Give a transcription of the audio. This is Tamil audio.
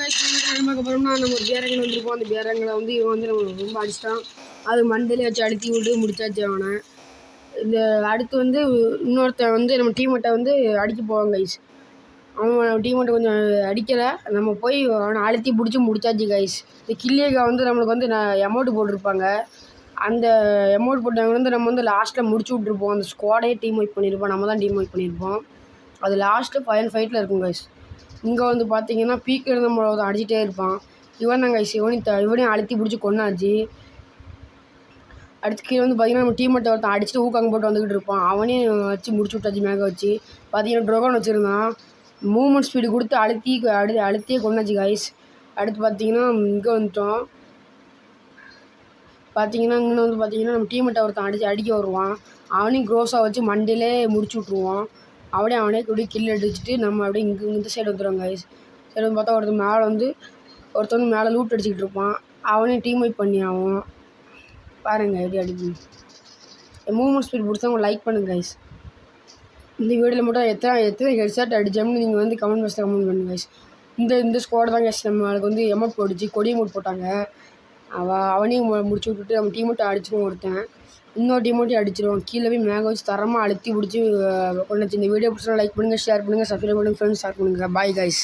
அதுக்கப்புறம்னா நம்ம ஒரு பேரங்களை வந்துருப்போம். அந்த பேரங்களை வந்து இவன் வந்து நம்ம ரொம்ப அடிச்சிட்டான். அது மண்டையிலே வச்சு அழுத்தி விட்டு முடிச்சாச்சு அவனை. இந்த அடுத்து வந்து இன்னொருத்தன் வந்து நம்ம டீம்மேட்டை வந்து அடிக்க போவாங்க கைஸ். அவன் டீம்மேட்டை கொஞ்சம் அடிக்கலை, நம்ம போய் அவனை அழுத்தி பிடிச்சி முடிச்சாச்சு கைஸ். இந்த கில்லியக்கா வந்து நம்மளுக்கு வந்து அமௌண்ட் போட்டிருப்பாங்க. அந்த அமௌண்ட் போட்டவங்க வந்து நம்ம வந்து லாஸ்ட்டில் முடிச்சு விட்ருப்போம். அந்த ஸ்குவாடே டீம் ஒர்க் பண்ணியிருப்போம், நம்ம தான் டீம் ஒர்க் பண்ணியிருப்போம். அது லாஸ்ட்டு ஃபைனல் ஃபைட்டில் இருக்கும் கைஸ். இங்கே வந்து பார்த்தீங்கன்னா பீக்கில் நம்ம அடிச்சிட்டே இருப்பான். இவன் தான் கைஸ், இவனையும் அழுத்தி பிடிச்சி கொண்டாச்சு. அடுத்து கீழே வந்து பார்த்தீங்கன்னா நம்ம டீம்மேட்டை ஒருத்தன் அடிச்சுட்டு ஊக்காங்க போட்டு வந்துக்கிட்டு இருப்பான். அவனையும் வச்சு முடிச்சு விட்டாச்சு மேலே வச்சு. பார்த்தீங்கன்னா ட்ரோகன் வச்சுருந்தான். மூவ்மெண்ட் ஸ்பீடு கொடுத்து அழுத்தியே கொண்டாச்சு கைஸ். அடுத்து பார்த்தீங்கன்னா இங்கே வந்துட்டோம். பார்த்தீங்கன்னா இங்கே வந்து பார்த்தீங்கன்னா நம்ம டீம்மேட்டை ஒருத்தன் அடிக்க வருவான். அவனையும் க்ரோஸாக வச்சு மண்டையிலே முடிச்சு விட்ருவோம். அவனே கூட கில் அடிச்சுட்டு நம்ம அப்படியே இந்த சைடு வந்துடுவோம் கைஸ். சைடு வந்து பார்த்தா ஒருத்தன் மேலே லூட் அடிச்சுக்கிட்டு இருப்பான். அவனே டீம் ஒர்க் பண்ணி ஆகும். பாருங்கள் எப்படி அடிக்கணும். மூவ்மெண்ட் ஸ்பீட் பிடிச்சவங்க லைக் பண்ணுங்க கைஸ். இந்த வீடியோவில் மட்டும் எத்தனை ஹெட்ஷாட் அடித்தோம்னு நீங்கள் வந்து கமெண்ட் பாக்ஸில் கமெண்ட் பண்ணுங்க கைஸ். இந்த ஸ்குவாட் தான் கைஸ் நம்மளுக்கு வந்து எமௌண்ட் போட்டுச்சு, கொடி அமௌண்ட் போட்டாங்க. அவனையும் முடிச்சு விட்டுட்டு நம்ம டீமோட்டை அடிச்சிடுவோம். ஒருத்தன் இன்னொரு டீமோட்டையும் அடிச்சிடுவோம். கீழே போய் மேலே வச்சு தரமாக அழுத்தி பிடிச்சி கொண்டுச்சு. இந்த வீடியோ பிடிச்சா லைக் பண்ணுங்கள், ஷேர் பண்ணுங்கள், சப்ஸ்கிரைப் பண்ணுங்கள், ஃப்ரெண்ட்ஸ் ஷேர் பண்ணுங்கள். Bye guys.